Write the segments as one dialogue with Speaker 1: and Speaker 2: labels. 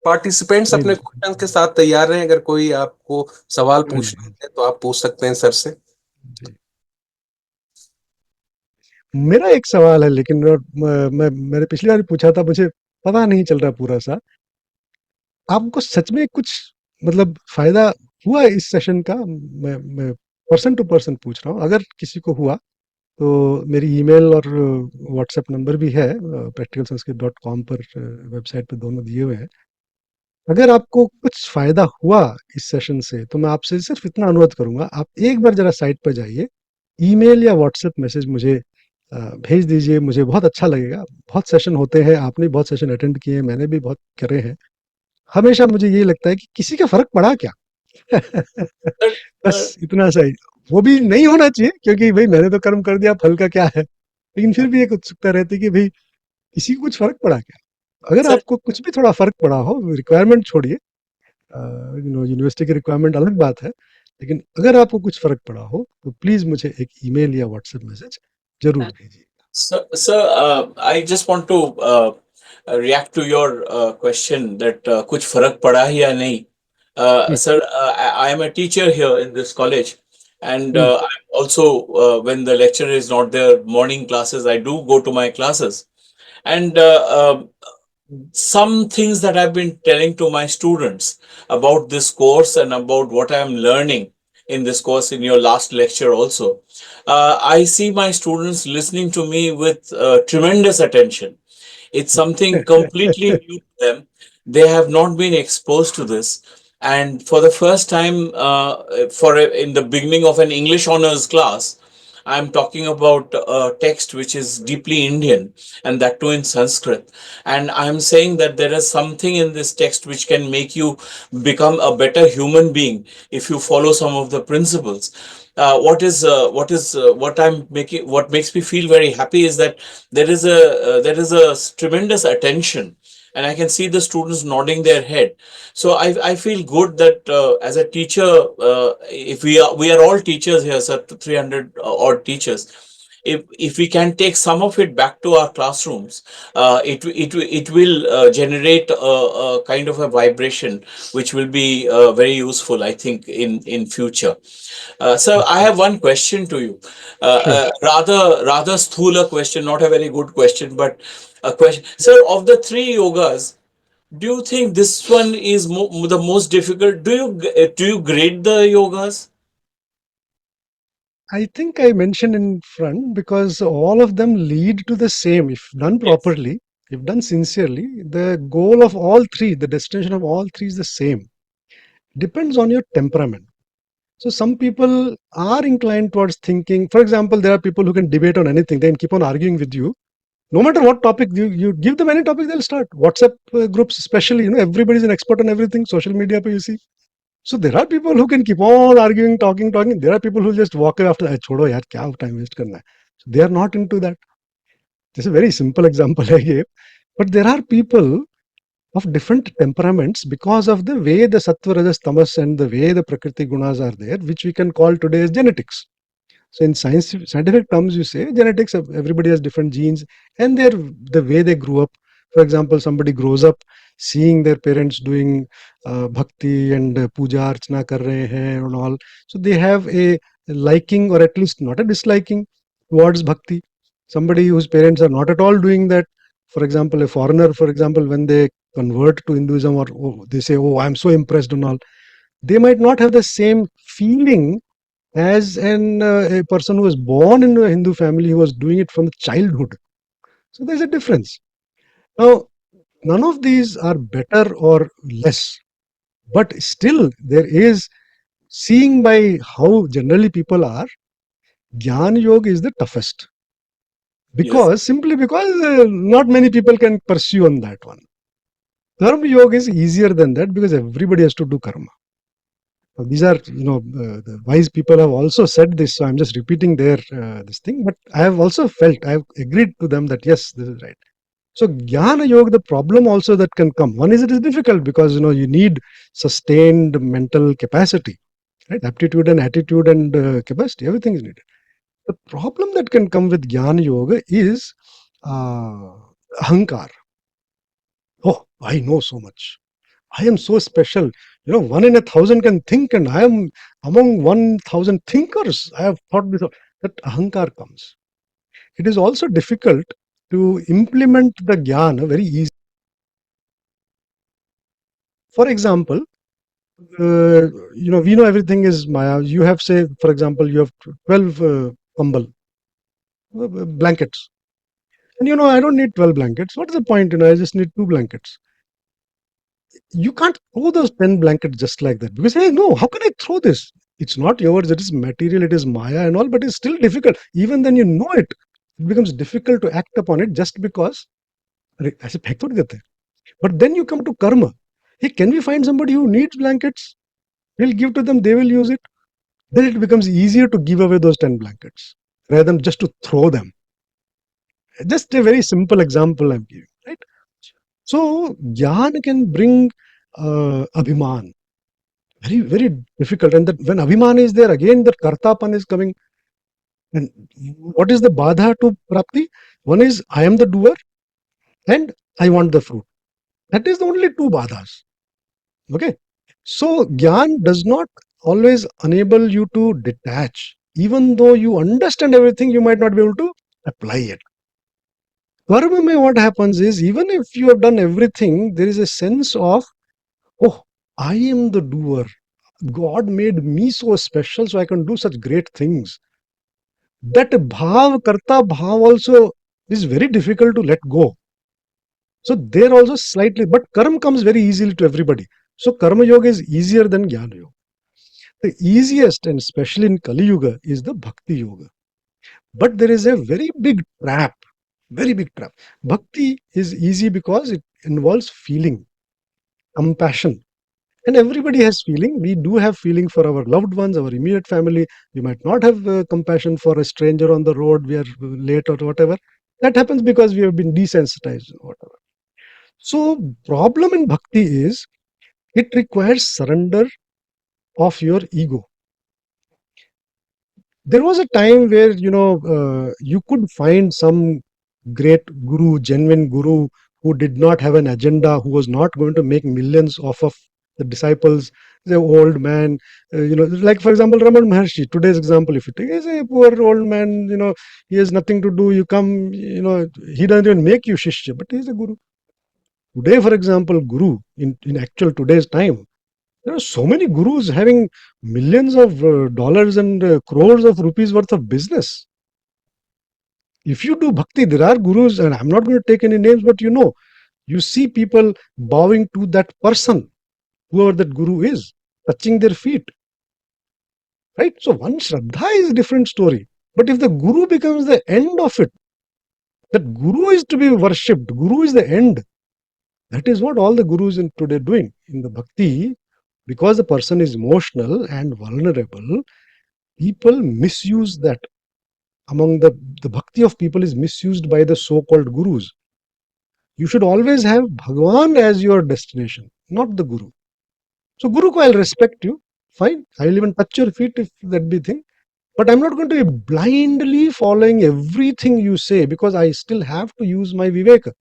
Speaker 1: Participants
Speaker 2: नहीं
Speaker 1: अपने question के साथ तैयार रहे, अगर कोई आपको सवाल
Speaker 2: हाँ
Speaker 1: पूछना
Speaker 2: जी,
Speaker 1: है तो आप पूछ सकते हैं सर से।
Speaker 2: जी। मेरा एक सवाल है, लेकिन मैंने पिछली बार पूछा था, मुझे पता नहीं चल रहा पूरा सा। आपको सच में कुछ मतलब फायदा हुआ इस सेशन का? मैं पर्सन टू पर्सन पूछ रहा हूँ। अगर किसी को हुआ तो मेरी ईमेल और व्हाट्सएप नंबर भी है, practicalsanskrit.com पर, वेबसाइट पे दोनों दिए हुए हैं। अगर आपको कुछ फायदा हुआ इस सेशन से तो मैं आपसे सिर्फ इतना अनुरोध करूंगा, आप एक बार जरा साइट पर जाइए, ईमेल या व्हाट्सएप मैसेज मुझे भेज दीजिए, मुझे बहुत अच्छा लगेगा। बहुत सेशन होते हैं, आपने बहुत सेशन अटेंड किए हैं, मैंने भी बहुत करे हैं। हमेशा मुझे ये लगता है कि किसी का फर्क पड़ा क्या?
Speaker 1: सर,
Speaker 2: बस इतना सा ही। वो भी नहीं होना चाहिए, क्योंकि भाई मैंने तो कर्म कर दिया, फल का क्या है। लेकिन फिर भी एक उत्सुकता रहती है कि भाई किसी को कुछ फर्क पड़ा क्या? अगर
Speaker 1: सर,
Speaker 2: आपको कुछ भी थोड़ा फर्क पड़ा हो, रिक्वायरमेंट छोड़िए, यूनिवर्सिटी की रिक्वायरमेंट अलग बात है, लेकिन अगर आपको कुछ फर्क पड़ा हो तो प्लीज मुझे एक ईमेल या व्हाट्सएप मैसेज जरूर भेजिए।
Speaker 1: sir, I just want to react to your question that कुछ फर्क पड़ा ही या नहीं.
Speaker 2: हम्म,
Speaker 1: Sir, I am a teacher here in this college, and
Speaker 2: hmm,
Speaker 1: I'm also when the lecturer is not there, morning classes, I do go to my classes, and some things that I've been telling to my students about this course and about what I'm learning in this course in your last lecture also. I see my students listening to me with tremendous attention. It's something completely new to them. They have not been exposed to this. And for the first time, in the beginning of an English honors class, I'm talking about a text which is deeply Indian, and that too in Sanskrit. And I'm saying that there is something in this text which can make you become a better human being if you follow some of the principles. What makes me feel very happy is that there is a tremendous attention, and I can see the students nodding their head. So I feel good that as a teacher, if we are all teachers here, sir, 300 odd teachers. If we can take some of it back to our classrooms, it will generate a kind of a vibration which will be very useful, I think, in future. So I have one question to you.
Speaker 2: sure.
Speaker 1: Rather sthula question, not a very good question, but a question. Sir, of the three yogas, do you think this one is the most difficult? Do you grade the yogas?
Speaker 2: I think I mentioned in front, because all of them lead to the same if done
Speaker 1: Yes.
Speaker 2: properly, if done sincerely. The goal of all three, the destination of all three is the same. Depends on your temperament. So some people are inclined towards thinking, for example, there are people who can debate on anything, they can keep on arguing with you. No matter what topic you give them, any topic they'll start. WhatsApp groups especially, everybody's an expert on everything. Social media, you see. So there are people who can keep on arguing, talking. There are people who just walk away after that. Chodo yaar, kya time waste karna hai. So they are not into that. This is a very simple example I gave. But there are people of different temperaments because of the way the sattva, rajas, tamas and the way the prakriti gunas are there, which we can call today as genetics. So in scientific terms, you say genetics. Everybody has different genes, and the way they grew up. For example, somebody grows up seeing their parents doing bhakti and puja archana kar rahe hain and all. So they have a liking, or at least not a disliking, towards bhakti. Somebody whose parents are not at all doing that. For example, a foreigner, for example, when they convert to Hinduism, or they say, "Oh, I'm so impressed," and all, they might not have the same feeling as a person who was born in a Hindu family, who was doing it from childhood. So there's a difference. Now, none of these are better or less, but still there is, seeing by how generally people are, Gyan Yoga is the toughest,
Speaker 1: Yes.
Speaker 2: because simply because not many people can pursue on that one. Karma Yoga is easier than that because everybody has to do karma. Now, these are, the wise people have also said this, so I'm just repeating their this thing. But I have also felt, I have agreed to them that yes, this is right. So Jnana Yoga, the problem also that can come, one is it is difficult because you need sustained mental capacity, right? Aptitude and attitude and capacity, everything is needed. The problem that can come with Jnana Yoga is uh, ahankar. Oh, I know so much. I am so special. One in a thousand can think, and I am among 1,000 thinkers. I have thought this. That ahankar comes. It is also difficult to implement the jnana very easy. For example, we know everything is Maya. You have, say, for example, you have 12 kambal, blankets. And I don't need 12 blankets. What is the point? I just need two blankets. You can't throw those 10 blankets just like that because, hey, no, how can I throw this? It's not yours, it is material, it is Maya and all, but it's still difficult. Even then, it becomes difficult to act upon it just because. ऐसे फेंक थोड़ी देते हैं. But then you come to karma. Hey, can we find somebody who needs blankets? We'll give to them, they will use it. Then it becomes easier to give away those 10 blankets rather than just to throw them. Just a very simple example I'm giving, right? So, Gyan can bring abhiman. Very, very difficult. And that when abhiman is there, again, that kartapan is coming. And what is the badha to prapti? One is I am the doer and I want the fruit. That is the only two badhas. Okay. So, Gyan does not always enable you to detach. Even though you understand everything, you might not be able to apply it. Karma mein what happens is, even if you have done everything, there is a sense of, oh, I am the doer. God made me so special, so I can do such great things. That bhav, karta bhav also is very difficult to let go. So there also slightly, but karma comes very easily to everybody. So karma yoga is easier than jnana yoga. The easiest, and especially in Kali Yuga, is the bhakti yoga. But there is a very big trap, very big trap. Bhakti is easy because it involves feeling, compassion. And everybody has feeling. We do have feeling for our loved ones, our immediate family. We might not have compassion for a stranger on the road. We are late or whatever. That happens because we have been desensitized or whatever. So problem in bhakti is it requires surrender of your ego. There was a time where you could find some great guru, genuine guru, who did not have an agenda, who was not going to make millions off of the disciples. The old man, like for example Raman Maharshi, today's example, if you take, is a poor old man, he has nothing to do, you come, he doesn't even make you shishya, but he's a guru. Today, for example, guru in actual today's time, there are so many gurus having millions of dollars and crores of rupees worth of business. If you do bhakti, there are gurus, and I'm not going to take any names, but you see people bowing to that person, whoever that guru is, touching their feet. Right? So one Shraddha is a different story. But if the guru becomes the end of it, that guru is to be worshipped, guru is the end. That is what all the gurus in today doing in the bhakti. Because the person is emotional and vulnerable, people misuse that. Among the bhakti of people is misused by the so-called gurus. You should always have Bhagwan as your destination, not the guru. So guru ko I'll respect you, fine. I'll even touch your feet if that be thing. But I'm not going to be blindly following everything you say because I still have to use my viveka.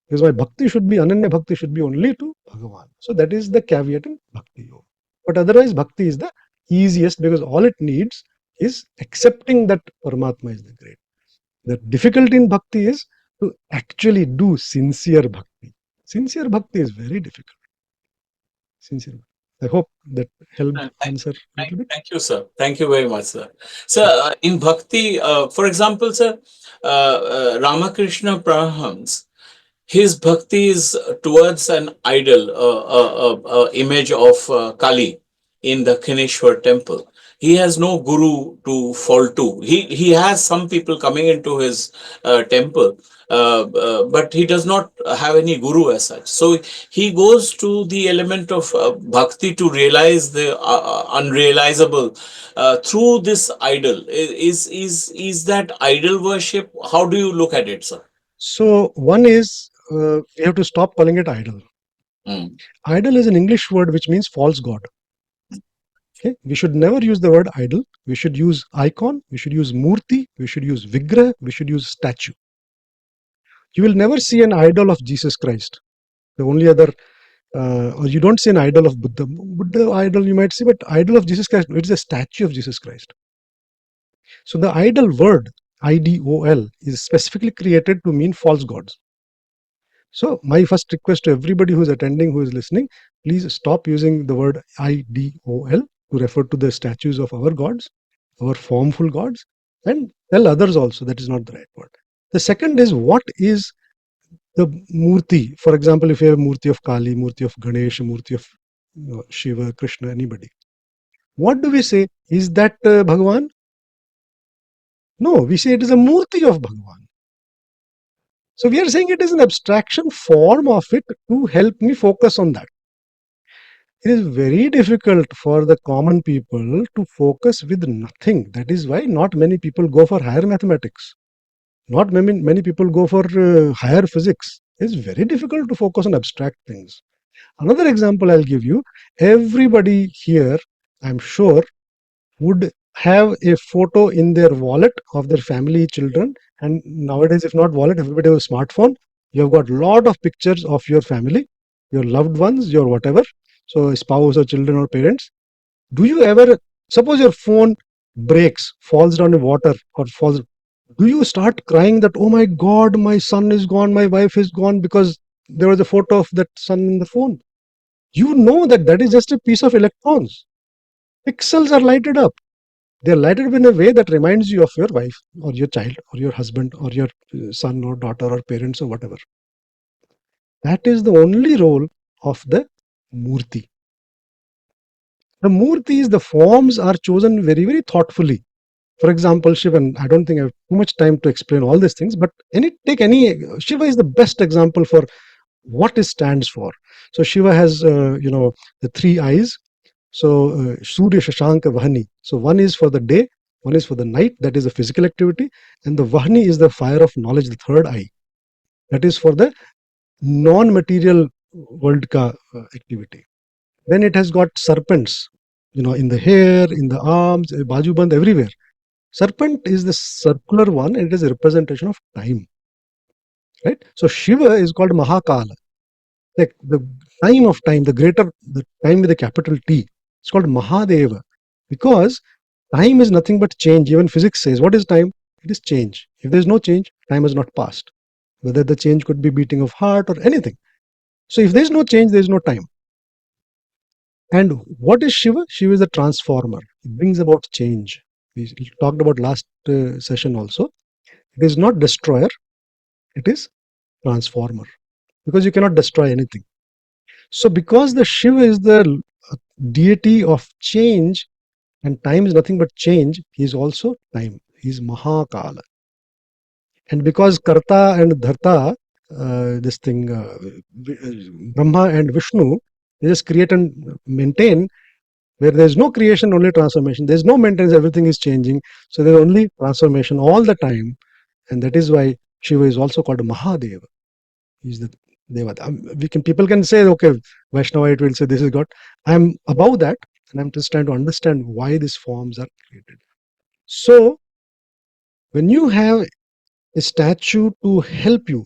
Speaker 2: Because my bhakti should be, Ananya bhakti should be only to Bhagavan. So that is the caveat in bhakti yoga. But otherwise, bhakti is the easiest because all it needs is accepting that Paramatma is the great. The difficulty in bhakti is to actually do sincere bhakti. Sincere bhakti is very difficult. Sincere. I hope that helped answer a little bit.
Speaker 1: Thank you, sir. Thank you very much, sir. Sir, in bhakti, for example, sir, Ramakrishna Parahams, his bhakti is towards an idol, image of Kali in the Khaneshwar temple. He has no guru to fall to. He has some people coming into his temple, but he does not have any guru as such. So he goes to the element of bhakti to realize the unrealizable through this idol. Is that idol worship? How do you look at it, sir?
Speaker 2: So one is we have to stop calling it idol. Idol is an English word which means false god. Okay? We should never use the word idol. We should use icon. We should use murti. We should use vigraha. We should use statue. You will never see an idol of Jesus Christ. The only other or you don't see an idol of Buddha. Buddha idol you might see, but idol of Jesus Christ, it is a statue of Jesus Christ. So the idol word, IDOL, is specifically created to mean false gods. So my first request to everybody who is attending, who is listening, please stop using the word IDOL to refer to the statues of our gods, our formful gods, and tell others also that is not the right word. The second is, what is the murti? For example, if you have a murti of Kali, murti of Ganesh, murti of Shiva, Krishna, anybody, what do we say? Is that Bhagavan? No, we say it is a murti of Bhagavan. So we are saying it is an abstraction form of it to help me focus on that. It is very difficult for the common people to focus with nothing. That is why not many people go for higher mathematics. Not many people go for higher physics. It's very difficult to focus on abstract things. Another example I'll give you. Everybody here, I'm sure, would have a photo in their wallet of their family, children. And nowadays, if not wallet, everybody has a smartphone. You have got a lot of pictures of your family, your loved ones, your whatever. So spouse or children or parents. Do you ever, suppose your phone breaks, falls down in water or falls, do you start crying that, oh my God, my son is gone, my wife is gone, because there was a photo of that son in the phone? You know that that is just a piece of electrons. Pixels are lighted up. They're lighted up in a way that reminds you of your wife or your child or your husband or your son or daughter or parents or whatever. That is the only role of the murti. The murtis, the forms are chosen very, very thoughtfully. For example, Shiva, and I don't think I have too much time to explain all these things, but take any, Shiva is the best example for what it stands for. So Shiva has, the three eyes. So Surya, Shashanka, Vahani. So one is for the day, one is for the night, that is the physical activity, and the Vahani is the fire of knowledge, the third eye. That is for the non-material world ka activity. Then it has got serpents, in the hair, in the arms, bajuband, everywhere. Serpent is the circular one, and it is a representation of time. Right? So Shiva is called Mahakala, like the time of time, the time with a capital T. It's called Mahadeva because time is nothing but change. Even physics says, what is time? It is change. If there is no change, time has not passed. Whether the change could be beating of heart or anything. So if there is no change, there is no time. And what is Shiva? Shiva is a transformer. It brings about change. We talked about last session also. It is not destroyer. It is transformer because you cannot destroy anything. So because the Shiva is the deity of change and time is nothing but change, he is also time. He is Mahakala. And because Karta and Dharta, this thing, Brahma and Vishnu, they just create and maintain. Where there is no creation, only transformation. There is no maintenance, everything is changing. So there is only transformation all the time. And that is why Shiva is also called Mahadeva. He is the Devata. People can say, okay, Vaishnava, it will say this is God. I'm above that, and I'm just trying to understand why these forms are created. So, when you have a statue to help you,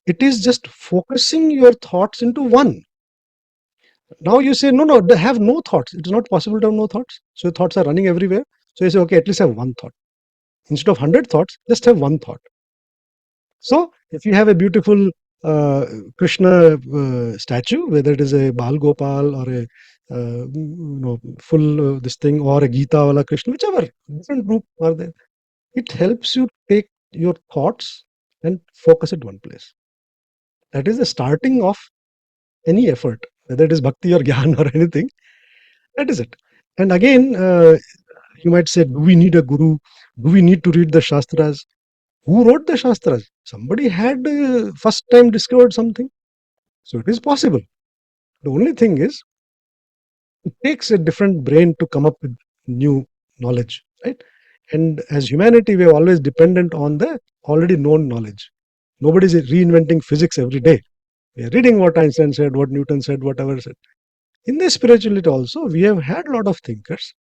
Speaker 2: it is just focusing your thoughts into one. Now you say, no, they have no thoughts. It is not possible to have no thoughts. So your thoughts are running everywhere. So you say, okay, at least have one thought. Instead of 100 thoughts, just have one thought. So if you have a beautiful Krishna statue, whether it is a Bal Gopal or a full this thing or a Gita wala Krishna, whichever different group are there, it helps you take your thoughts and focus at one place. That is the starting of any effort, whether it is bhakti or gyan or anything. That is it. And again, you might say, do we need a guru? Do we need to read the Shastras? Who wrote the Shastras? Somebody had first time discovered something. So it is possible. The only thing is, it takes a different brain to come up with new knowledge, right? And as humanity, we are always dependent on the already known knowledge. Nobody is reinventing physics every day. We are reading what Einstein said, what Newton said, whatever said. In the spirituality also, we have had a lot of thinkers.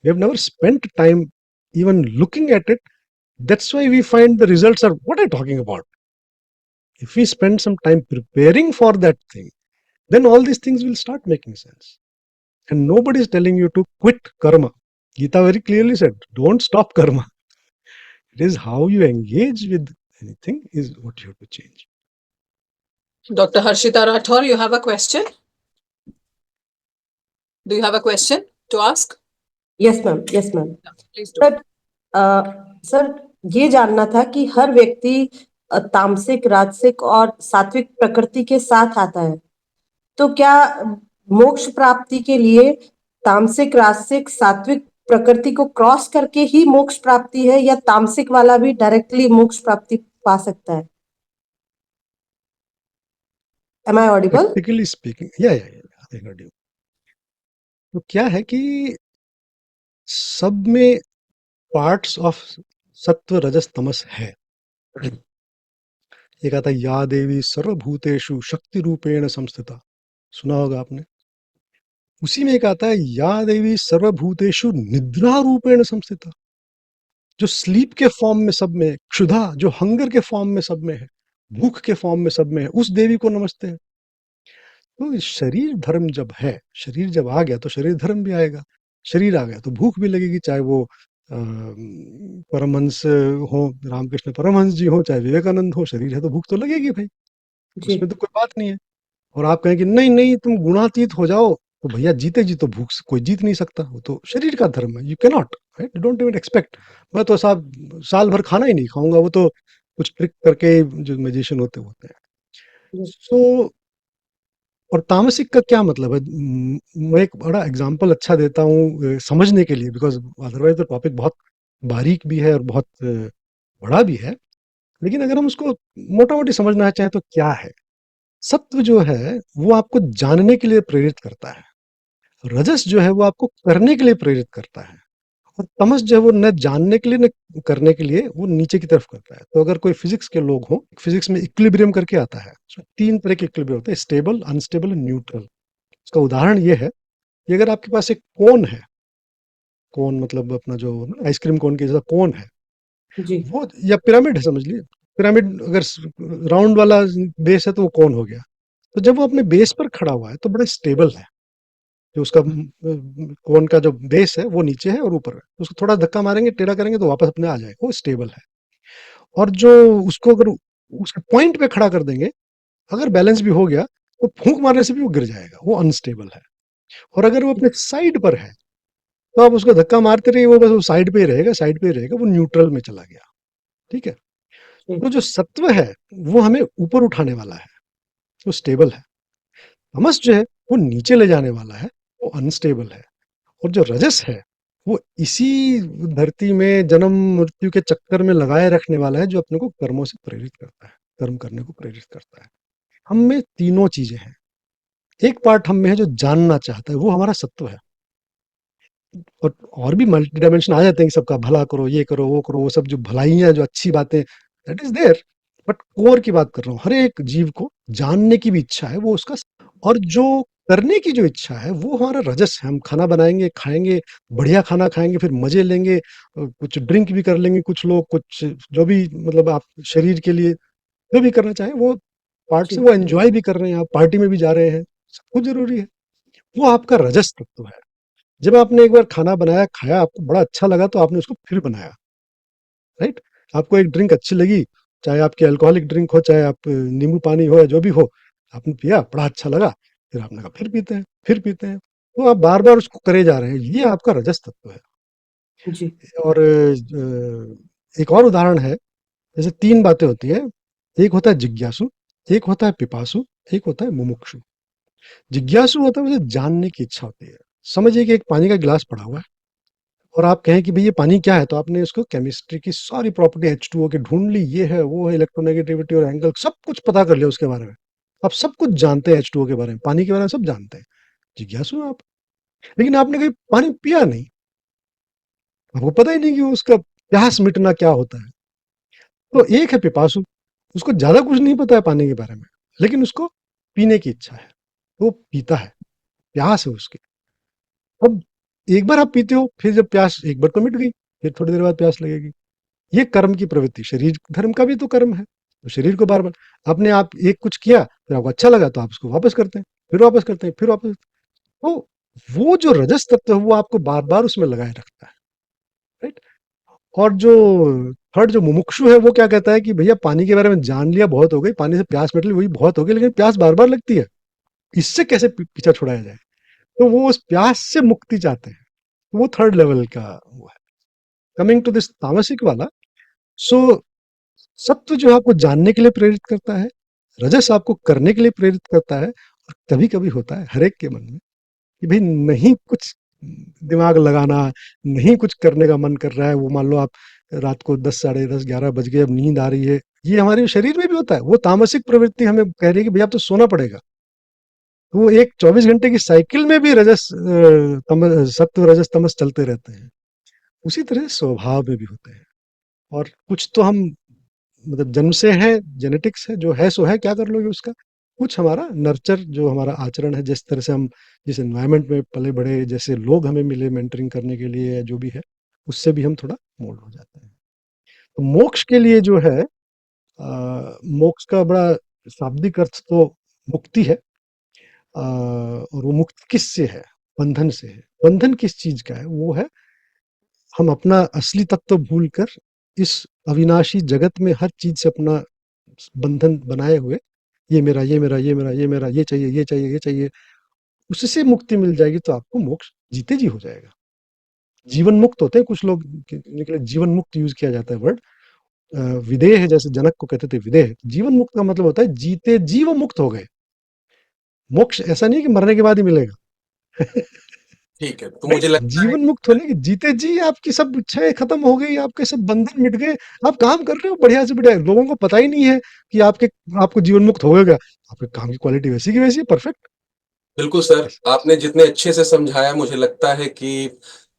Speaker 2: We have never spent time even looking at it. That's why we find the results are what I'm talking about. If we spend some time preparing for that thing, then all these things will start making sense. And nobody is telling you to quit karma. Gita very clearly said, don't stop karma. It is how you engage with anything is what you have to change.
Speaker 3: Dr. Harshita Rathore, you have a question? Do you have a question to ask?
Speaker 4: Yes ma'am, yes ma'am.
Speaker 3: Please do.
Speaker 4: Sir, ये जानना था कि हर व्यक्ति तामसिक, राजसिक और सात्विक प्रकृति के साथ आता है, तो क्या मोक्ष प्राप्ति के लिए तामसिक, राजसिक, सात्विक प्रकृति को क्रॉस करके ही मोक्ष प्राप्ति है, या तामसिक वाला भी डायरेक्टली मोक्ष प्राप्ति पा सकता है? Am I audible?
Speaker 2: Practically speaking, yeah, I heard you. तो क्या है कि सब में पार्ट्स ऑफ सत्व, रजस, तमस है. एक आता है या देवी सर्वभूतेषु शक्ति रूपेण संस्थिता, सुना होगा आपने. उसी में एक आता है या देवी सर्वभूतेषु निद्रा रूपेण संस्थिता, जो स्लीप के फॉर्म में सब में है. क्षुधा जो हंगर के फॉर्म में सब में है, भूख के फॉर्म में सब में है, उस देवी को नमस्ते है. तो शरीर धर्म जब है, शरीर जब आ गया तो शरीर धर्म भी आएगा. शरीर आ गया तो भूख भी लगेगी, चाहे वो परमहंस हो, रामकृष्ण परमहंस जी हो, चाहे विवेकानंद हो. शरीर है तो भूख तो लगेगी भाई, उसमें तो कोई बात नहीं है. और आप कहें कि नहीं नहीं तुम गुणातीत हो जाओ, तो भैया जीते जी तो भूख से कोई जीत नहीं सकता, वो तो शरीर का धर्म है. You can not, right, don't even expect. मैं तो साहब साल भर खाना ही नहीं खाऊंगा, वो तो कुछ ट्रिक करके जो मैजिशियन होते हैं. सो और तामसिक का क्या मतलब है? मैं एक बड़ा एग्जांपल अच्छा देता हूँ समझने के लिए, बिकॉज अदरवाइज तो टॉपिक बहुत बारीक भी है और बहुत बड़ा भी है. लेकिन अगर हम उसको मोटा मोटी समझना चाहें तो क्या है? सत्व जो है वो आपको जानने के लिए प्रेरित करता है. रजस जो है वो आपको करने के लिए प्रेरित करता है. और तमस जो है वो न जानने के लिए न करने के लिए, वो नीचे की तरफ करता है. तो अगर कोई फिजिक्स के लोग हों, फिजिक्स में इक्विलिब्रियम करके आता है, तो 3 तरह के इक्विलिब्रियम होते हैं, स्टेबल, अनस्टेबल और न्यूट्रल. इसका उदाहरण ये है कि अगर आपके पास एक कोन है, कोन मतलब अपना जो आइसक्रीम कोन के जैसा कोन है,
Speaker 4: जी.
Speaker 2: वो, या पिरामिड है समझ लीजिए. पिरामिड अगर राउंड वाला बेस है तो वो कोन हो गया. तो जब वो अपने बेस पर खड़ा हुआ है तो बड़ा स्टेबल है. जो उसका कोन का जो बेस है वो नीचे है और ऊपर है. उसको थोड़ा धक्का मारेंगे, टेढ़ा करेंगे तो वापस अपने आ जाएगा, वो स्टेबल है. और जो उसको अगर उसके पॉइंट पे खड़ा कर देंगे, अगर बैलेंस भी हो गया तो फूंक मारने से भी वो गिर जाएगा, वो अनस्टेबल है. और अगर वो अपने साइड पर है तो आप उसको धक्का मारते रहिए, वो बस वो साइड पे ही रहेगा, साइड पे ही रहेगा, वो न्यूट्रल में चला गया. ठीक है. तो जो सत्व है वो हमें ऊपर उठाने वाला है, वो स्टेबल है. तमस जो है वो नीचे ले जाने वाला है, वो अनस्टेबल है. और जो रजस है वो इसी धरती में जन्म मृत्यु के चक्कर में लगाए रखने वाला है, जो अपने को कर्मों से प्रेरित करता है, कर्म करने को प्रेरित करता है. हम में तीनों चीजें हैं. एक पार्ट हम में है जो जानना चाहता है, वो हमारा सत्व है. और भी मल्टी डायमेंशन आ जाते हैं कि सबका भला करो, ये करो, वो करो, वो सब जो भलाइयां, जो अच्छी बातें, that is there. But core की बात कर रहा हूँ, हर एक जीव को जानने की भी इच्छा है, वो उसका. और जो करने की जो इच्छा है वो हमारा रजस है. हम खाना बनाएंगे, खाएंगे, बढ़िया खाना खाएंगे, फिर मजे लेंगे, कुछ ड्रिंक भी कर लेंगे कुछ लोग, कुछ जो भी मतलब आप शरीर के लिए जो भी करना चाहें, वो पार्ट से वो एंजॉय भी कर रहे हैं, आप पार्टी में भी जा रहे हैं, सब कुछ जरूरी है. वो आपका रजस तत्व है. जब आपने एक बार खाना बनाया, खाया, आपको बड़ा अच्छा लगा, तो आपने उसको फिर बनाया, राइट. आपको एक ड्रिंक अच्छी लगी, चाहे आपकी अल्कोहलिक ड्रिंक हो, चाहे आप नींबू पानी हो या जो भी हो, आपने पिया, बड़ा अच्छा लगा, फिर आपने कहा फिर पीते हैं, फिर पीते हैं. तो आप बार बार उसको करे जा रहे हैं, ये आपका रजस तत्व है.
Speaker 4: जी.
Speaker 2: और एक और उदाहरण है, जैसे 3 बातें होती हैं. एक होता है जिज्ञासु, एक होता है पिपासु, एक होता है मुमुक्षु. जिज्ञासु होता है मुझे जानने की इच्छा होती है. समझिए कि एक पानी का गिलास पड़ा हुआ है और आप कहें कि भाई ये पानी क्या है, तो आपने उसको केमिस्ट्री की सारी प्रॉपर्टी H2O की ढूंढ ली, ये है, वो है, इलेक्ट्रोनेगेटिविटी और एंगल, सब कुछ पता कर लिया उसके बारे में. आप सब कुछ जानते हैं, H2O के बारे में, पानी के बारे में सब जानते हैं. जिज्ञासु हैं आप. लेकिन आपने कभी पानी पिया नहीं, आपको पता ही नहीं कि उसका प्यास मिटना क्या होता है. तो एक है पिपासु, उसको ज्यादा कुछ नहीं पता है पानी के बारे में, लेकिन उसको पीने की इच्छा है, वो पीता है, प्यास है उसकी. अब एक बार आप पीते हो, फिर जब प्यास एक बार तो मिट गई, फिर थोड़ी देर बाद प्यास लगेगी. ये कर्म की प्रवृत्ति, शरीर धर्म का भी तो कर्म है. तो शरीर को बार बार आपने आप एक कुछ किया, फिर आपको अच्छा लगा तो आप उसको वापस करते हैं, फिर वापस करते हैं, फिर वापस। तो वो जो रजस तत्व है वो आपको बार बार उसमें लगाए रखता है, राइट। और जो थर्ड जो मुमुक्षु है वो क्या कहता है कि भैया पानी के बारे में जान लिया, बहुत हो गई, पानी से प्यास मिट ली वही बहुत हो गई, लेकिन प्यास बार बार लगती है, इससे कैसे पीछा छुड़ाया जाए। तो वो उस प्यास से मुक्ति चाहते हैं। वो थर्ड लेवल का वो है। कमिंग टू दिस तामसिक वाला, सो सत्व जो है आपको जानने के लिए प्रेरित करता है, रजस आपको करने के लिए प्रेरित करता है, और कभी कभी होता है हर एक के मन में कि भाई नहीं कुछ दिमाग लगाना, नहीं कुछ करने का मन कर रहा है, वो मान लो आप रात को 10 साढ़े 10 11 बज गए, अब नींद आ रही है, ये हमारे शरीर में भी होता है, वो तामसिक प्रवृत्ति हमें कह रही है कि भैया अब तो सोना पड़ेगा। तो वो एक 24 घंटे की साइकिल में भी रजस सत्व रजस तमस चलते रहते हैं। उसी तरह स्वभाव में भी होते हैं। और कुछ तो हम मतलब जन्म से है, जेनेटिक्स है, जो है सो है, क्या कर लोगे उसका। कुछ हमारा नर्चर, जो हमारा आचरण है, जिस तरह से हम जिस एनवायरनमेंट में पले बड़े, जैसे लोग हमें मिले मेंटरिंग करने के लिए या जो भी है, उससे भी हम थोड़ा मोल्ड हो जाते हैं। तो मोक्ष के लिए जो है, मोक्ष का बड़ा शाब्दिक अर्थ तो मुक्ति है। और वो मुक्ति किससे है? बंधन से है। बंधन किस चीज का है? वो है हम अपना असली तत्व भूलकर इस अविनाशी जगत में हर चीज से अपना बंधन बनाए हुए, ये मेरा, ये मेरा, ये मेरा, ये मेरा, ये चाहिए, ये चाहिए, ये चाहिए, उससे मुक्ति मिल जाएगी तो आपको मोक्ष जीते जी हो जाएगा। जीवन मुक्त होते हैं कुछ लोग, के लिए जीवन मुक्त यूज किया जाता है वर्ड। विदेह है, जैसे जनक को कहते थे विदेह, जीवन मुक्त का मतलब होता है जीते जी वो मुक्त हो गए। मोक्ष ऐसा नहीं है कि मरने के बाद ही मिलेगा।
Speaker 1: ठीक है, तो
Speaker 2: राइट,
Speaker 1: मुझे लगता है
Speaker 2: जीवन मुक्त होने की, जीते जी आपकी सब इच्छाएं खत्म हो गई, आपके सब बंधन मिट गए, आप काम कर रहे हो बढ़िया से बढ़िया, लोगों को पता ही नहीं है कि आपको जीवन मुक्त हो गया, आपके काम की क्वालिटी वैसी की वैसी है, परफेक्ट।
Speaker 1: बिल्कुल सर, आपने जितने अच्छे से समझाया, मुझे लगता है कि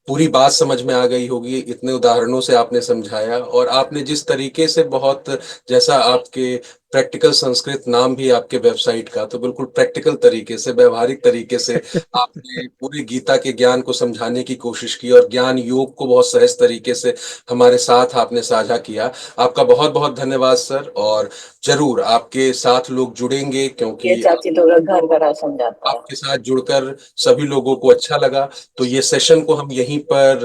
Speaker 1: पूरी बात समझ में आ गई होगी। इतने उदाहरणों से आपने समझाया, और आपने जिस तरीके से बहुत, जैसा आपके प्रैक्टिकल संस्कृत नाम भी आपके वेबसाइट का, तो बिल्कुल प्रैक्टिकल तरीके से, व्यवहारिक तरीके से आपने पूरी गीता के ज्ञान को समझाने की कोशिश की, और ज्ञान योग को बहुत सहज तरीके से हमारे साथ आपने साझा किया। आपका बहुत बहुत धन्यवाद सर। और जरूर आपके साथ लोग जुड़ेंगे,
Speaker 5: ये
Speaker 1: क्योंकि
Speaker 5: चाची तो घर घर समझाता है।
Speaker 1: आपके साथ जुड़कर सभी लोगों को अच्छा लगा। तो ये सेशन को हम यहीं पर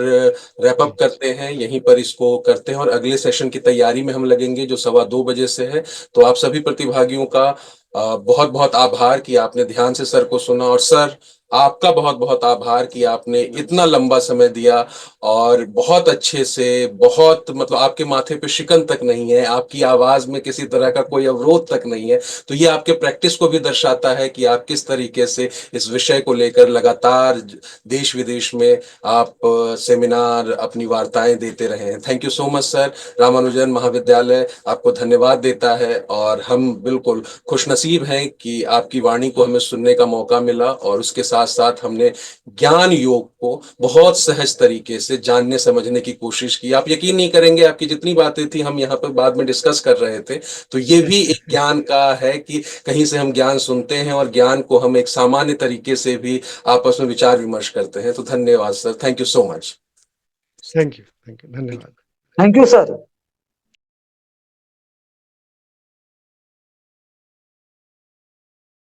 Speaker 1: रैप
Speaker 2: जी,
Speaker 1: अप करते हैं, यहीं पर इसको करते हैं, और अगले सेशन की तैयारी में हम लगेंगे जो 2:15 बजे से है। तो आप सभी प्रतिभागियों का बहुत बहुत आभार कि आपने ध्यान से सर को सुना, और सर आपका बहुत बहुत आभार कि आपने इतना लंबा समय दिया, और बहुत अच्छे से, बहुत मतलब आपके माथे पे शिकन तक नहीं है, आपकी आवाज में किसी तरह का कोई अवरोध तक नहीं है। तो ये आपके प्रैक्टिस को भी दर्शाता है कि आप किस तरीके से इस विषय को लेकर लगातार देश विदेश में आप सेमिनार, अपनी वार्ताएं देते रहे हैं। Thank you so much sir. Ramanujan महाविद्यालय आपको धन्यवाद देता है, और हम बिल्कुल खुशनसीब हैं कि आपकी वाणी को हमें सुनने का मौका मिला, और उसके साथ साथ हमने ज्ञान योग को बहुत सहज तरीके से जानने समझने की कोशिश की। आप यकीन नहीं करेंगे, आपकी जितनी बातें थी हम यहाँ पर बाद में डिस्कस कर रहे थे, तो ये भी एक ज्ञान का है कि कहीं से हम ज्ञान सुनते हैं, और ज्ञान को हम एक सामान्य तरीके से भी आपस में विचार विमर्श करते हैं। तो धन्यवाद sir, thank you so much.
Speaker 2: Thank you, धन्यवाद।
Speaker 5: Thank you sir.